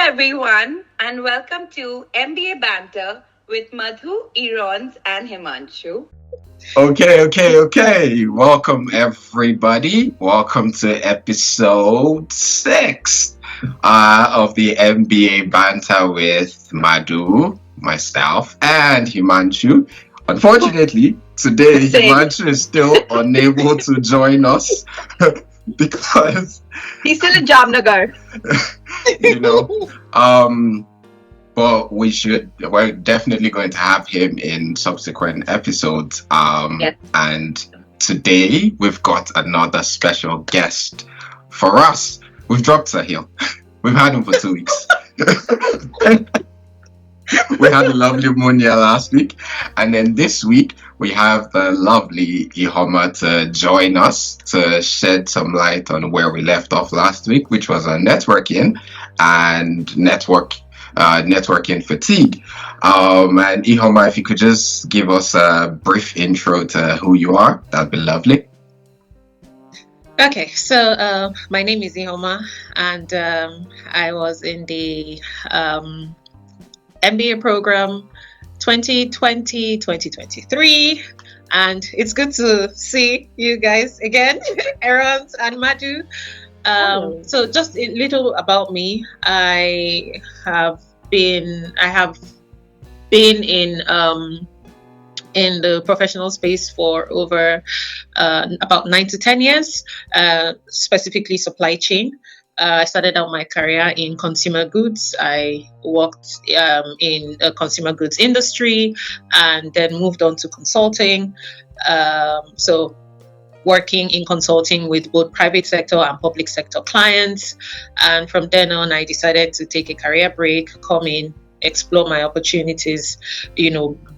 everyone, and welcome to MBA Banter with Madhu, Erons, and Himanshu. Okay. Welcome, everybody. Welcome to episode 6 of the MBA Banter with Madhu, myself, and Himanshu. Unfortunately, today Same. Himanshu is still unable to join us because, He's still in Jamnagar. you know, um, but we're definitely going to have him in subsequent episodes. Yes. And today we've got another special guest for us. We've dropped Sahil. We've had him for 2 weeks. We had a lovely Munya last week. And then this week we have the lovely Iheoma to join us to shed some light on where we left off last week, which was on networking and networking fatigue. And Iheoma, if you could just give us a brief intro to who you are, that'd be lovely. Okay, so my name is Iheoma, and I was in the MBA program 2020-2023, and it's good to see you guys again, Erons and Madhu. So just a little about me. I have been in the professional space for over about 9 to 10 years, specifically supply chain. I started out my career in consumer goods. I worked in the consumer goods industry and then moved on to consulting. So working in consulting with both private sector and public sector clients. And from then on, I decided to take a career break, come in, explore my opportunities,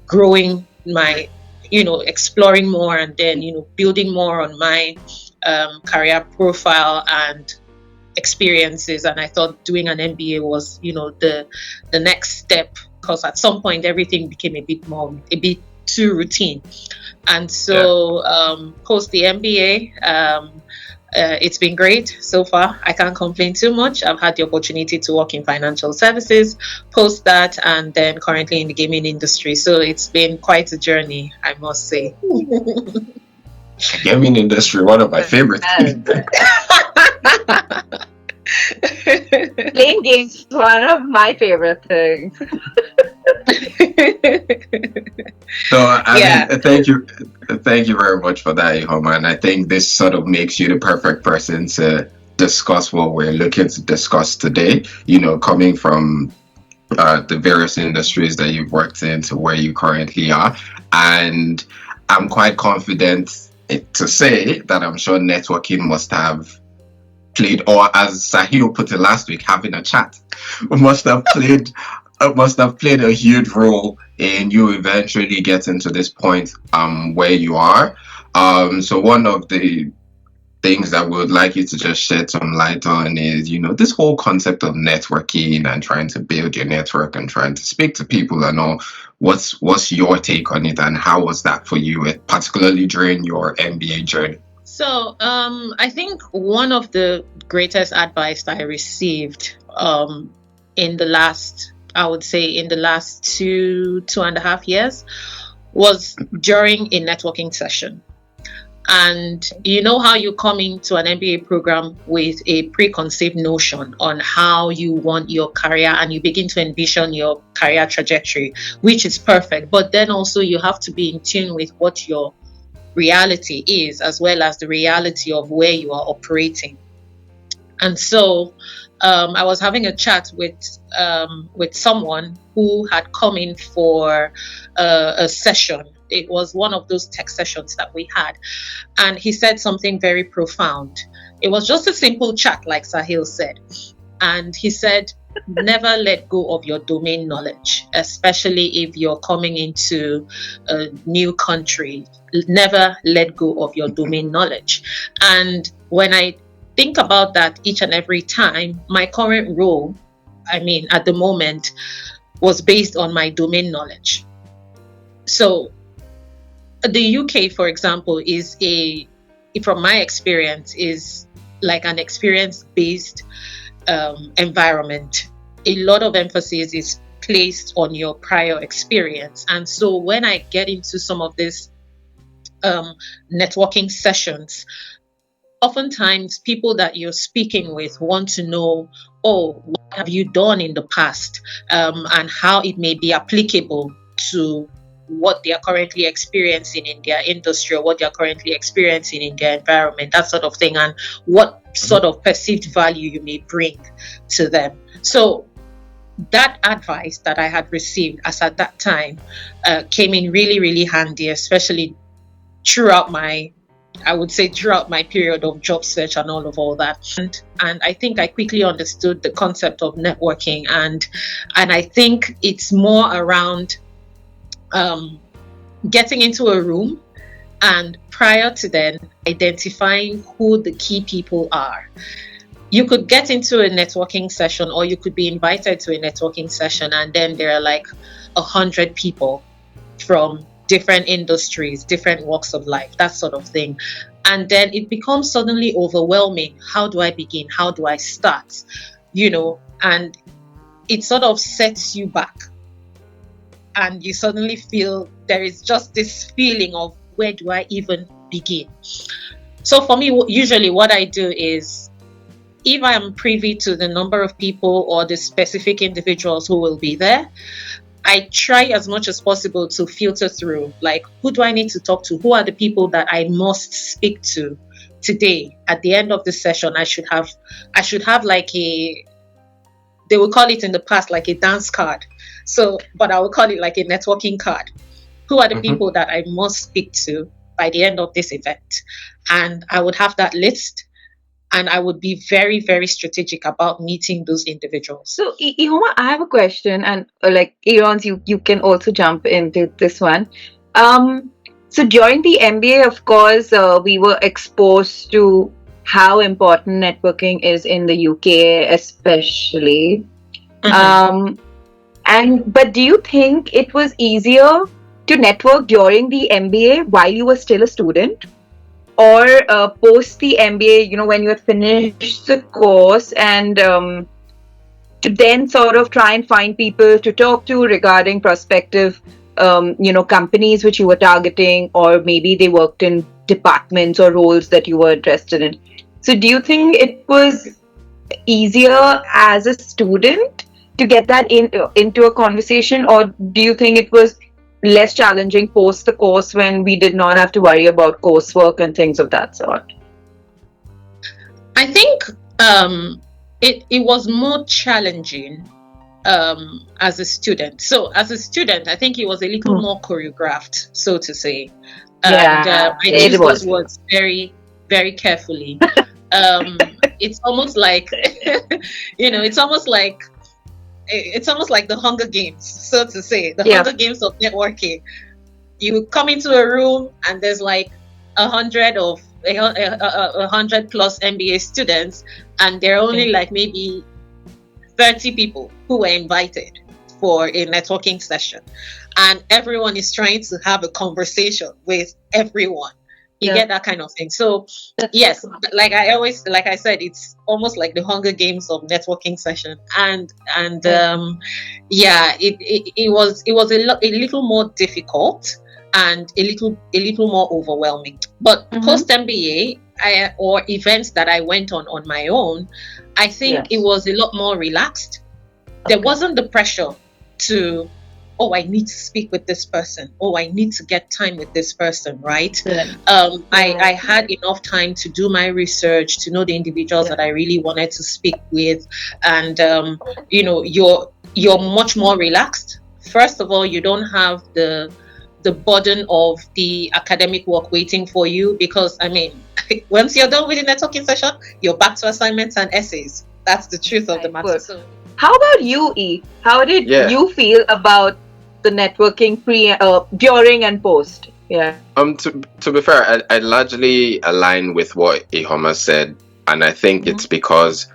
growing my, exploring more, and then, building more on my career profile and experiences. And I thought doing an MBA was, the next step, because at some point everything became a bit too routine. And so post the MBA, it's been great so far. I can't complain too much. I've had the opportunity to work in financial services post that, and then currently in the gaming industry. So it's been quite a journey, I must say. Gaming industry, one of my favorites. Playing games is one of my favorite things. So I mean, thank you very much for that, Iheoma. And I think this sort of makes you the perfect person to discuss what we're looking to discuss today. Coming from the various industries that you've worked in to where you currently are, and I'm quite confident to say that I'm sure networking must have played, or as Sahil put it last week, having a chat must have played a huge role in you eventually getting to this point where you are. So one of the things that we would like you to just shed some light on is, this whole concept of networking and trying to build your network and trying to speak to people and all. What's your take on it, and how was that for you, particularly during your MBA journey? So I think one of the greatest advice that I received in the last 2.5 years was during a networking session. And you know how you come into an MBA program with a preconceived notion on how you want your career, and you begin to envision your career trajectory, which is perfect. But then also you have to be in tune with what your reality is, as well as the reality of where you are operating. And so I was having a chat with someone who had come in for a session. It was one of those tech sessions that we had, and he said something very profound. It was just a simple chat, like Sahil said, and he said, never let go of your domain knowledge, especially if you're coming into a new country. Never let go of your domain knowledge. And when I think about that each and every time, my current role, at the moment, was based on my domain knowledge. So the UK, for example, from my experience, is like an experience-based environment. a lot of emphasis is placed on your prior experience. And so when I get into some of these networking sessions, oftentimes people that you're speaking with want to know, oh, what have you done in the past, and how it may be applicable to what they are currently experiencing in their industry, or what they are currently experiencing in their environment, that sort of thing, and what sort of perceived value you may bring to them. So that advice that I had received as at that time came in really, really handy, especially throughout my period of job search and all that. And I think I quickly understood the concept of networking, and I think it's more around getting into a room, and prior to then identifying who the key people are. You could get into a networking session, or you could be invited to a networking session, and then there are like 100 people from different industries, different walks of life, that sort of thing. And then it becomes suddenly overwhelming. How do I begin? How do I start? And it sort of sets you back. And you suddenly feel there is just this feeling of, where do I even begin? So for me, usually what I do is, if I am privy to the number of people or the specific individuals who will be there, I try as much as possible to filter through, like, who do I need to talk to? Who are the people that I must speak to today? At the end of the session, I should have like they would call it in the past like a dance card. So, but I would call it like a networking card. Who are the people that I must speak to by the end of this event? And I would have that list. And I would be very, very strategic about meeting those individuals. So, Iheoma, I have a question, and like Erons, you can also jump into this one. So during the MBA, of course, we were exposed to how important networking is in the UK, especially. But do you think it was easier to network during the MBA while you were still a student, or post the MBA, when you had finished the course, and to then sort of try and find people to talk to regarding prospective, companies which you were targeting, or maybe they worked in departments or roles that you were interested in? So do you think it was easier as a student to get that into a conversation, or do you think it was less challenging post the course when we did not have to worry about coursework and things of that sort? I think it was more challenging as a student. So as a student, I think it was a little more choreographed, so to say. And I chose those words very, very carefully. It's almost like, it's almost like the Hunger Games, so to say, the Hunger Games of networking. You come into a room and there's like 100 plus MBA students, and there are only like maybe 30 people who were invited for a networking session, and everyone is trying to have a conversation with everyone. You get that kind of thing. So yes, like I said, it's almost like the Hunger Games of networking session, and it was a little more difficult and a little more overwhelming. But post MBA or events that I went on my own, I think it was a lot more relaxed. There wasn't the pressure to, I need to speak with this person. I need to get time with this person, right? I had enough time to do my research, to know the individuals that I really wanted to speak with. And, you're much more relaxed. First of all, you don't have the burden of the academic work waiting for you, because, once you're done with the networking session, you're back to assignments and essays. That's the truth of the matter. So, how about you, E? How did you feel about the networking during and post? To be fair, I largely align with what Iheoma said, and I think it's because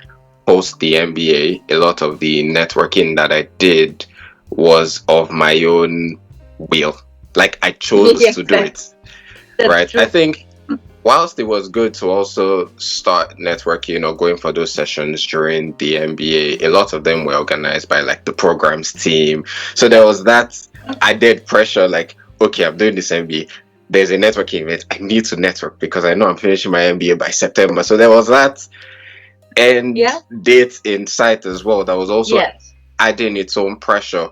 post the MBA, a lot of the networking that I did was of my own will. Like, I chose to do it. That's right. True. I think whilst it was good to also start networking or going for those sessions during the MBA, a lot of them were organized by like the programs team. So there was that added pressure, like, okay, I'm doing this MBA. There's a networking event. I need to network because I know I'm finishing my MBA by September. So there was that end date in sight as well. That was also adding its own pressure,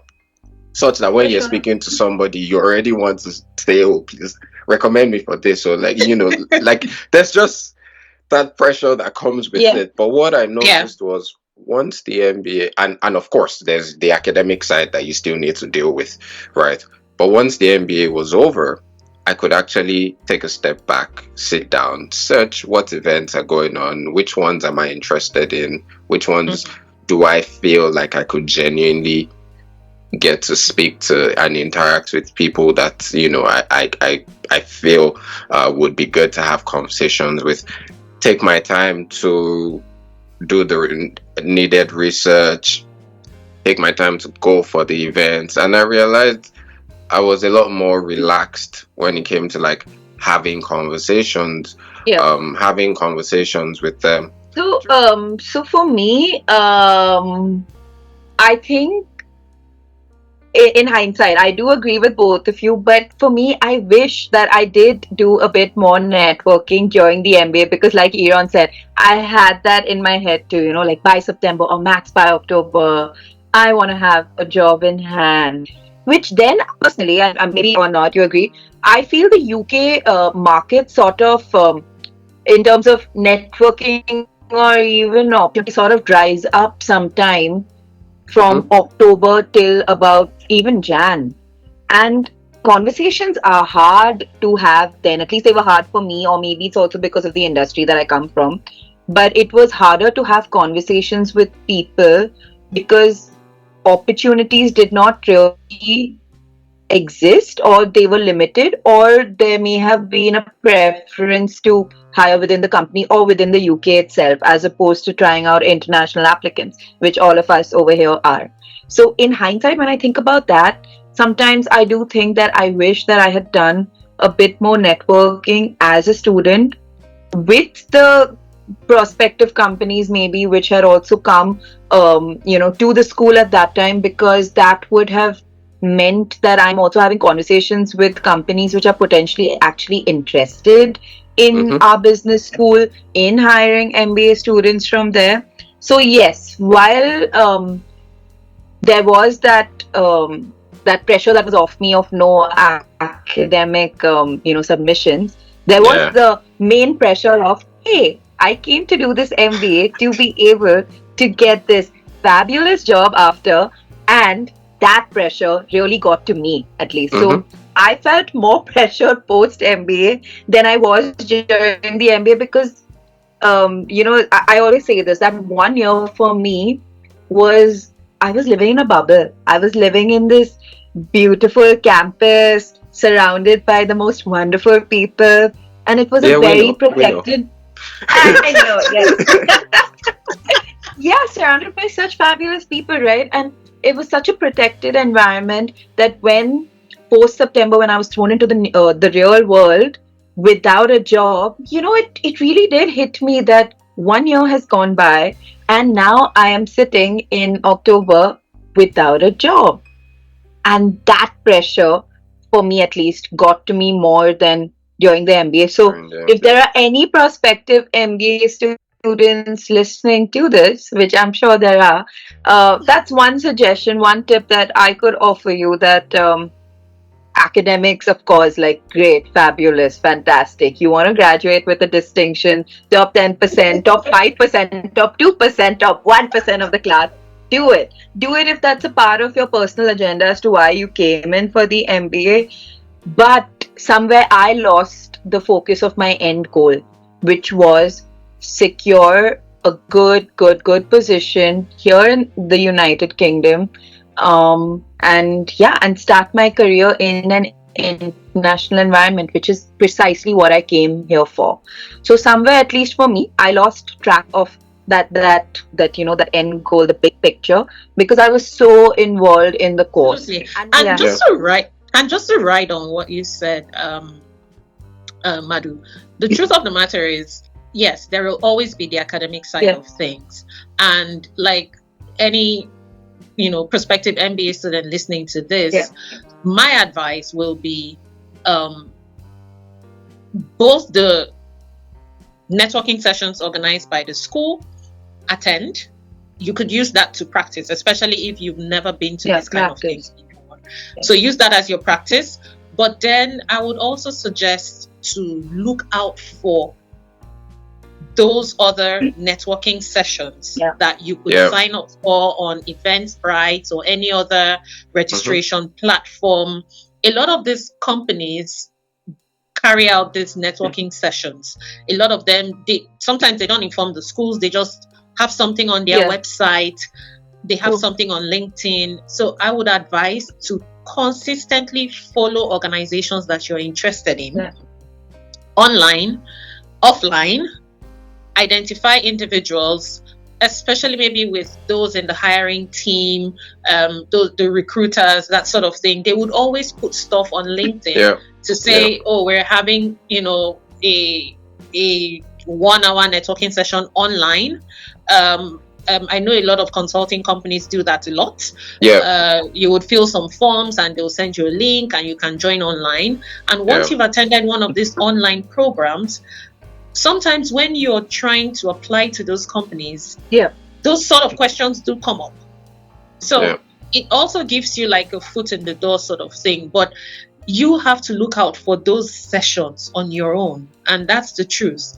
such that when you're speaking to somebody, you already want to say, oh, please recommend me for this, or like, like there's just that pressure that comes with it. But what I noticed was once the MBA, and of course there's the academic side that you still need to deal with, right? But once the MBA was over, I could actually take a step back, sit down, search what events are going on, which ones am I interested in, which ones do I feel like I could genuinely get to speak to and interact with people that I feel would be good to have conversations with. Take my time to do the needed research, take my time to go for the events, and I realized I was a lot more relaxed when it came to like having conversations with them. So for me, I think in hindsight, I do agree with both of you, but for me, I wish that I did do a bit more networking during the MBA because, like Erons said, I had that in my head too, like by September or max by October, I want to have a job in hand. Which then, personally, and maybe or not, you agree, I feel the UK market sort of, in terms of networking or even opportunity, sort of dries up sometime from October till about even Jan. And conversations are hard to have then. At least they were hard for me, or maybe it's also because of the industry that I come from. But it was harder to have conversations with people because opportunities did not really exist, or they were limited, or there may have been a preference to hire within the company or within the UK itself as opposed to trying out international applicants, which all of us over here are. So in hindsight, when I think about that, sometimes I do think that I wish that I had done a bit more networking as a student with the prospective companies maybe which had also come to the school at that time, because that would have meant that I'm also having conversations with companies which are potentially actually interested in our business school, in hiring MBA students from there. So yes, while there was that pressure that was off me of no academic submissions, there was the main pressure of, hey, I came to do this MBA to be able to get this fabulous job after, and that pressure really got to me, at least. So I felt more pressured post MBA than I was during the MBA because I always say this, that 1 year for me was, I was living in a bubble. I was living in this beautiful campus surrounded by the most wonderful people, and it was a very protected. I know, yes. Surrounded by such fabulous people, right? And it was such a protected environment that when post September, when I was thrown into the real world without a job, it really did hit me that 1 year has gone by, and now I am sitting in October without a job. And that pressure, for me at least, got to me more than during the MBA. So if there are any prospective MBA students listening to this, which I'm sure there are, that's one suggestion, one tip that I could offer you, that academics, of course, like great, fabulous, fantastic. You want to graduate with a distinction, top 10%, top 5%, top 2%, top 1% of the class. Do it. Do it if that's a part of your personal agenda as to why you came in for the MBA. But somewhere I lost the focus of my end goal, which was secure a good position here in the United Kingdom, and start my career in an international environment, which is precisely what I came here for. So somewhere, at least for me, I lost track of that end goal, the big picture, because I was so involved in the course. And just to write on what you said, Madhu, The truth of the matter is, yes, there will always be the academic side of things. And like any, prospective MBA student listening to this, my advice will be both the networking sessions organized by the school, attend. You could use that to practice, especially if you've never been to this kind of thing before. So use that as your practice. But then I would also suggest to look out for those other networking sessions that you could sign up for on Eventbrite or any other registration platform. A lot of these companies carry out these networking sessions. A lot of them, sometimes they don't inform the schools. They just have something on their website. They have something on LinkedIn. So I would advise to consistently follow organizations that you're interested in, online, offline. Identify individuals, especially maybe with those in the hiring team, the recruiters, that sort of thing. They would always put stuff on LinkedIn to say, oh, we're having, a 1-hour networking session online. I know a lot of consulting companies do that a lot. You would fill some forms and they'll send you a link and you can join online. And once you've attended one of these online programs, sometimes when you're trying to apply to those companies, those sort of questions do come up. So it also gives you like a foot in the door sort of thing. But you have to look out for those sessions on your own. And that's the truth.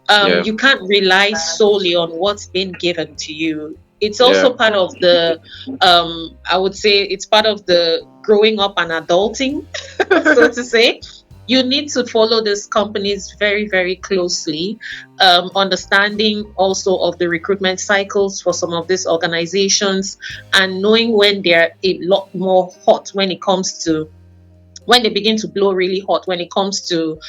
You can't rely solely on what's been given to you. It's also part of the, I would say it's part of the growing up and adulting, so to say. You need to follow these companies very, very closely, understanding also of the recruitment cycles for some of these organizations and knowing when they're a lot more hot when they begin to blow really hot when it comes to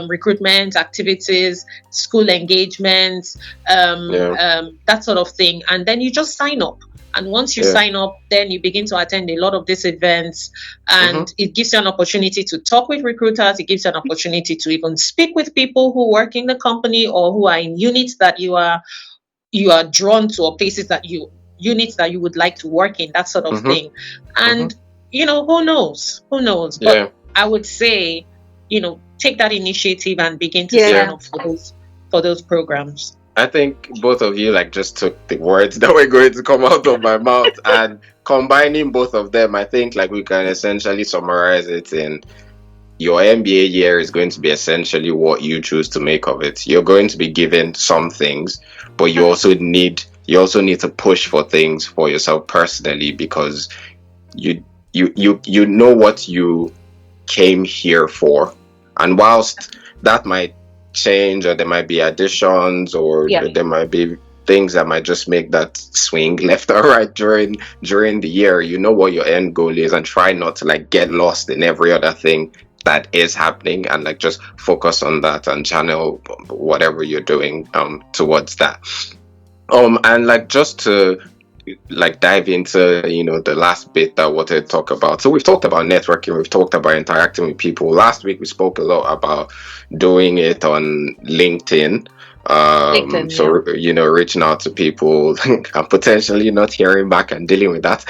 recruitment activities, school engagements, that sort of thing. And then you just sign up. And once you sign up, then you begin to attend a lot of these events, and it gives you an opportunity to talk with recruiters. It gives you an opportunity to even speak with people who work in the company or who are in units that you are drawn to, or places units that you would like to work in, that sort of thing. And who knows? But I would say, take that initiative and begin to sign up for those programs. I think both of you just took the words that were going to come out of my mouth, and combining both of them, I think we can essentially summarize it in your MBA year is going to be essentially what you choose to make of it. You're going to be given some things, but you also need to push for things for yourself personally, because you know what you came here for. And whilst that might change, or there might be additions, or there might be things that might just make that swing left or right during the year, you know what your end goal is, and try not to get lost in every other thing that is happening, and just focus on that and channel whatever you're doing towards that. And just to dive into the last bit that I wanted to talk about. So we've talked about networking, we've talked about interacting with people. Last week we spoke a lot about doing it on LinkedIn. Reaching out to people and potentially not hearing back and dealing with that.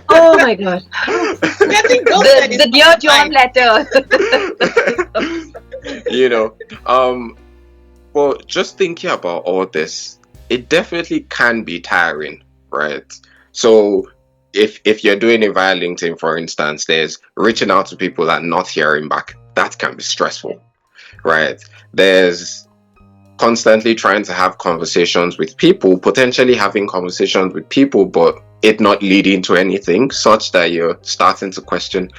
Oh my god. the Dear John letter. Well, just thinking about all this, it definitely can be tiring, right? So if you're doing it via LinkedIn, for instance, there's reaching out to people and not hearing back. That can be stressful, right? There's constantly trying to have conversations with people, potentially having conversations with people, but it not leading to anything, such that you're starting to question,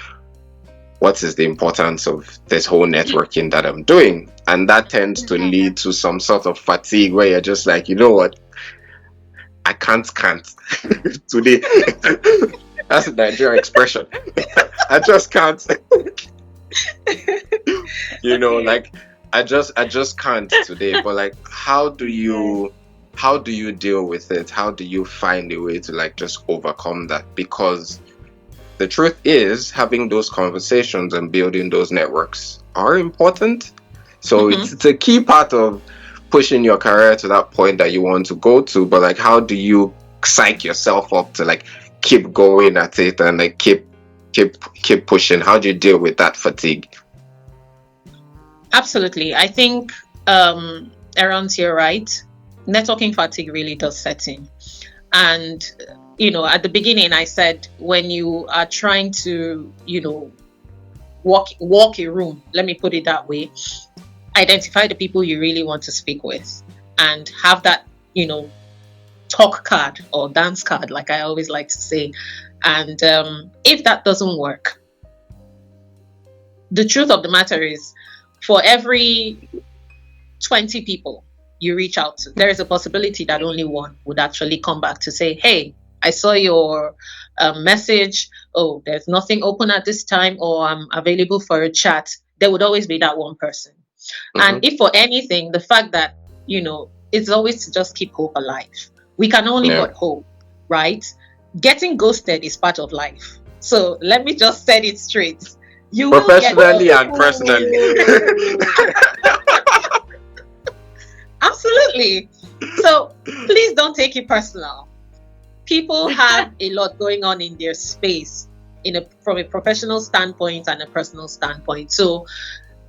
what is the importance of this whole networking that I'm doing? And that tends to lead to some sort of fatigue where you're just like, you know what? I can't today. That's a Nigerian expression. I just can't. I just can't today. But how do you deal with it? How do you find a way to just overcome that? Because the truth is, having those conversations and building those networks are important. So it's a key part of pushing your career to that point that you want to go to. But like, how do you psych yourself up to like keep going at it and like keep pushing? How do you deal with that fatigue? Absolutely. I think Erons, you're right. Networking fatigue really does set in. And at the beginning I said, when you are trying to walk a room, let me put it that way, identify the people you really want to speak with and have that talk card or dance card, like I always like to say. And if that doesn't work, the truth of the matter is, for every 20 people you reach out to, there is a possibility that only one would actually come back to say, hey, I saw your message. Oh, there's nothing open at this time, or I'm available for a chat. There would always be that one person. And if for anything, the fact that, it's always to just keep hope alive. We can only but hope, right? Getting ghosted is part of life. So let me just set it straight. You professionally and personally. Absolutely. So please don't take it personal. People have a lot going on in their space from a professional standpoint and a personal standpoint. So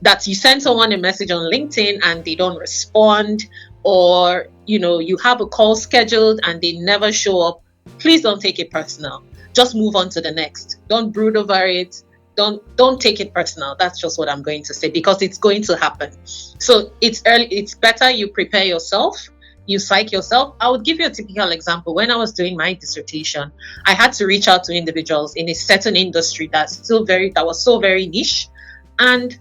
that you send someone a message on LinkedIn and they don't respond, or you have a call scheduled and they never show up, please don't take it personal. Just move on to the next. Don't brood over it. Don't take it personal. That's just what I'm going to say, because it's going to happen. So it's early. It's better you prepare yourself, you psych yourself. I would give you a typical example. When I was doing my dissertation, I had to reach out to individuals in a certain industry that was so very niche, and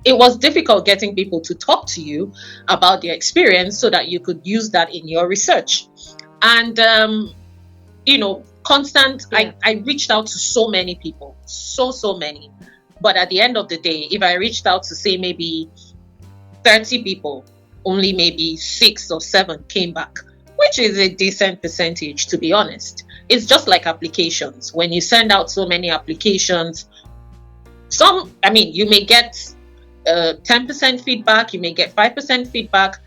it was difficult getting people to talk to you about their experience so that you could use that in your research. And I reached out to so many people, so many. But at the end of the day, if I reached out to say maybe 30 people, only maybe 6 or 7 came back, which is a decent percentage, to be honest. It's just like applications. When you send out so many applications, you may get 10% feedback, you may get 5% feedback.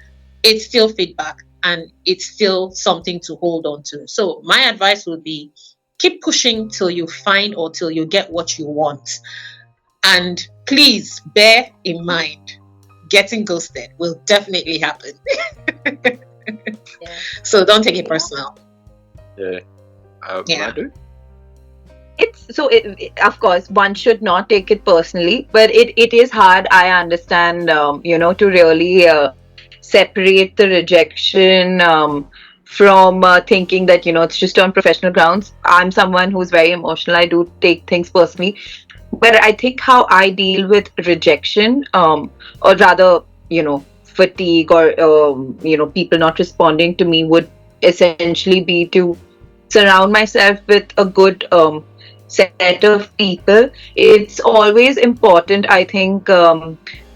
It's still feedback, and it's still something to hold on to. So my advice would be, keep pushing till you find or till you get what you want. And please bear in mind, getting ghosted will definitely happen. So don't take it personal. Madhu? Of course, one should not take it personally, but it is hard, I understand, to really separate the rejection from thinking that, it's just on professional grounds. I'm someone who's very emotional. I do take things personally. But I think how I deal with rejection, or rather, fatigue, or, people not responding to me, would essentially be to surround myself with a good set of people. It's always important, I think,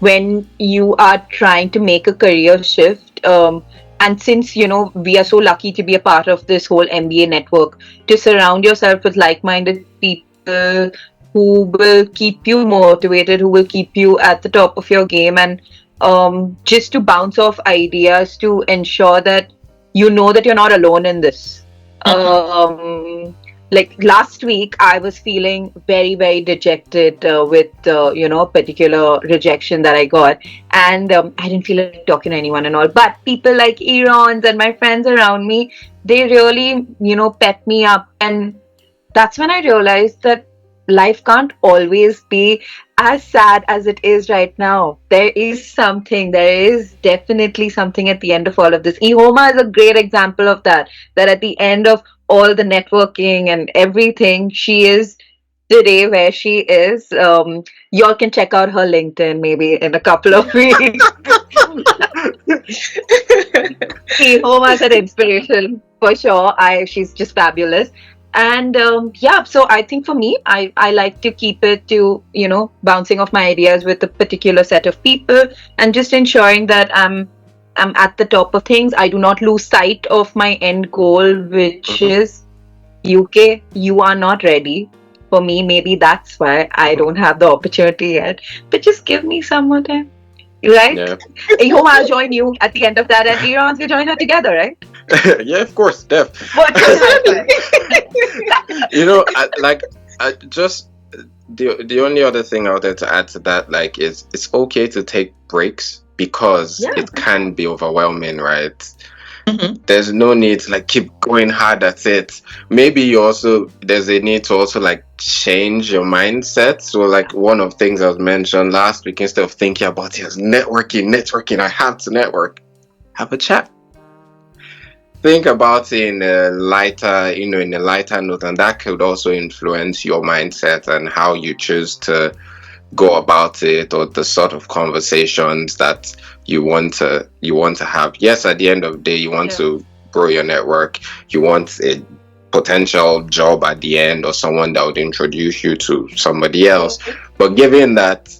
when you are trying to make a career shift. And since, we are so lucky to be a part of this whole MBA network, to surround yourself with like-minded people who will keep you motivated, who will keep you at the top of your game, and just to bounce off ideas to ensure that that you're not alone in this. Like last week, I was feeling very, very dejected with a particular rejection that I got, and I didn't feel like talking to anyone and all. But people like Erons and my friends around me, they really pep me up, and that's when I realized that life can't always be as sad as it is right now. There is definitely something at the end of all of this. Iheoma is a great example of that at the end of all the networking and everything, she is today where she is. Y'all can check out her LinkedIn maybe in a couple of weeks. Iheoma is an inspiration for sure. She's just fabulous. And so I think for me, I like to keep it to, bouncing off my ideas with a particular set of people, and just ensuring that I'm at the top of things. I do not lose sight of my end goal, which is, UK, you are not ready. For me, maybe that's why I don't have the opportunity yet. But just give me some more time. Right? Yeah. Iheoma, I'll join you at the end of that, and Erons, we'll join her together, right? Yeah, of course, Def. Virtual high five. Just the only other thing I wanted to add to that, like, is it's okay to take breaks because it can be overwhelming, right? Mhm. There's no need to like keep going hard at it. Maybe there's a need to also like change your mindset. So like one of the things I was mentioned last week, instead of thinking about it as networking, I have to network. Have a chat. Think about it in a lighter note, and that could also influence your mindset and how you choose to go about it, or the sort of conversations that you want to have. Yes, at the end of the day, you want to grow your network. You want a potential job at the end, or someone that would introduce you to somebody else. But given that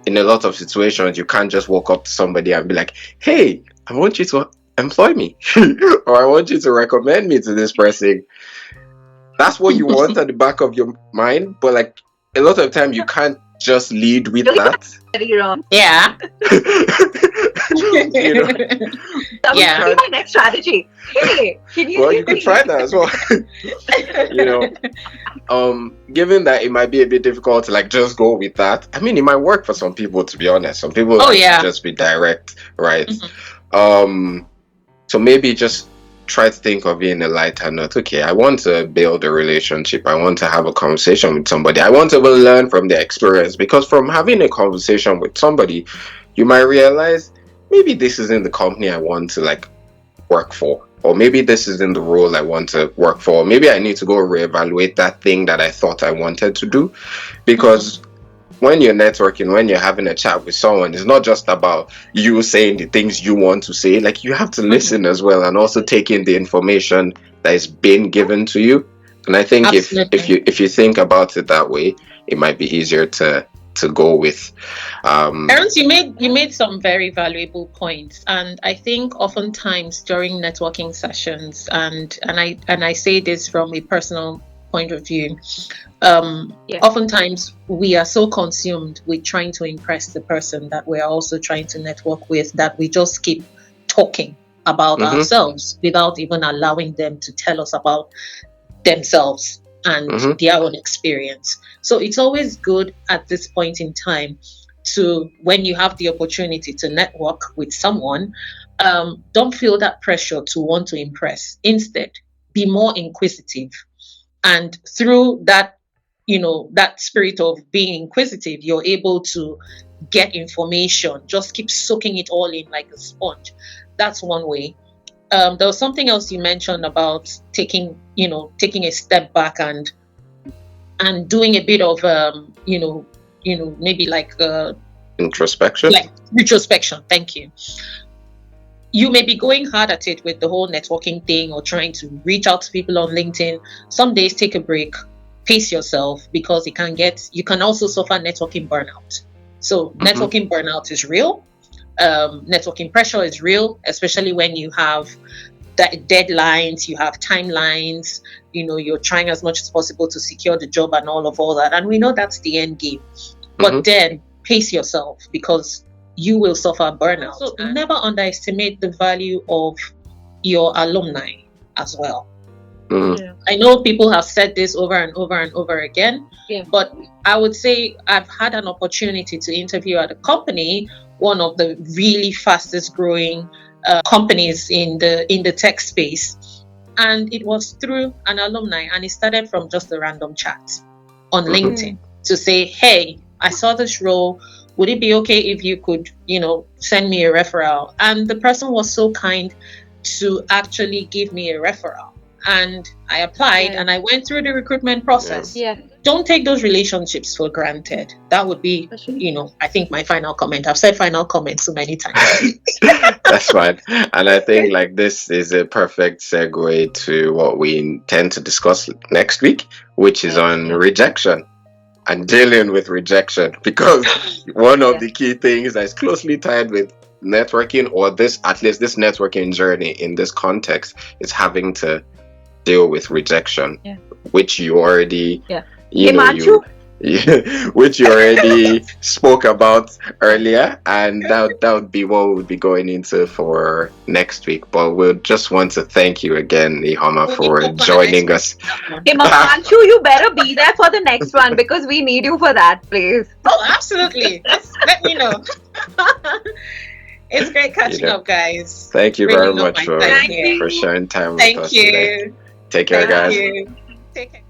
in a lot of situations, you can't just walk up to somebody and be like, hey, I want you to employ me or I want you to recommend me to this person. That's what you want at the back of your mind, but like a lot of time you can't just lead with that. Yeah. That would be my next strategy. Hey, you could try that as well. Given that it might be a bit difficult to like just go with that. I mean, it might work for some people, to be honest. Some people just be direct, right? Mm-hmm. So maybe just try to think of it in a lighter note. Okay, I want to build a relationship. I want to have a conversation with somebody. I want to learn from their experience, because from having a conversation with somebody, you might realize maybe this isn't the company I want to like work for, or maybe this isn't the role I want to work for. Maybe I need to go reevaluate that thing that I thought I wanted to do, because when you're networking, when you're having a chat with someone, it's not just about you saying the things you want to say. Like, you have to listen as well, and also take in the information that is being given to you. And I think if you think about it that way, it might be easier to go with. Erons, you made some very valuable points, and I think oftentimes during networking sessions, and I say this from a personal point of view, oftentimes we are so consumed with trying to impress the person that we're also trying to network with, that we just keep talking about ourselves without even allowing them to tell us about themselves and their own experience. So it's always good at this point in time to, when you have the opportunity to network with someone, don't feel that pressure to want to impress. Instead, be more inquisitive. And through that, that spirit of being inquisitive, you're able to get information. Just keep soaking it all in like a sponge. That's one way. There was something else you mentioned about taking a step back and doing a bit of maybe like introspection. Like retrospection. Thank you. You may be going hard at it with the whole networking thing, or trying to reach out to people on LinkedIn. Some days take a break, pace yourself, because you can also suffer networking burnout. So networking burnout is real. Networking pressure is real, especially when you have deadlines, you have timelines, you're trying as much as possible to secure the job and all that. And we know that's the end game. But then pace yourself, because you will suffer burnout. So never underestimate the value of your alumni as well. I know people have said this over and over and over again, but I would say I've had an opportunity to interview at a company, one of the really fastest growing companies in the tech space, and it was through an alumni, and it started from just a random chat on LinkedIn to say, hey, I saw this role, would it be okay if you could send me a referral? And the person was so kind to actually give me a referral, and I applied and I went through the recruitment process. Don't take those relationships for granted. That would be, I think, my final comment. I've said final comment so many times. That's fine. And I think like this is a perfect segue to what we intend to discuss next week, which is on rejection and dealing with rejection, because one of the key things that is closely tied with networking, or at least this networking journey in this context, is having to deal with rejection, which you already, Himanshu? which you already spoke about earlier, and that would be what we'll be going into for next week. But we'll just want to thank you again, Iheoma, for joining us. Himanshu, you better be there for the next one because we need you for that, please. Oh, absolutely. Let me know. It's great catching up, guys. Thank you very much for sharing time with us today. Take care, guys. Take care.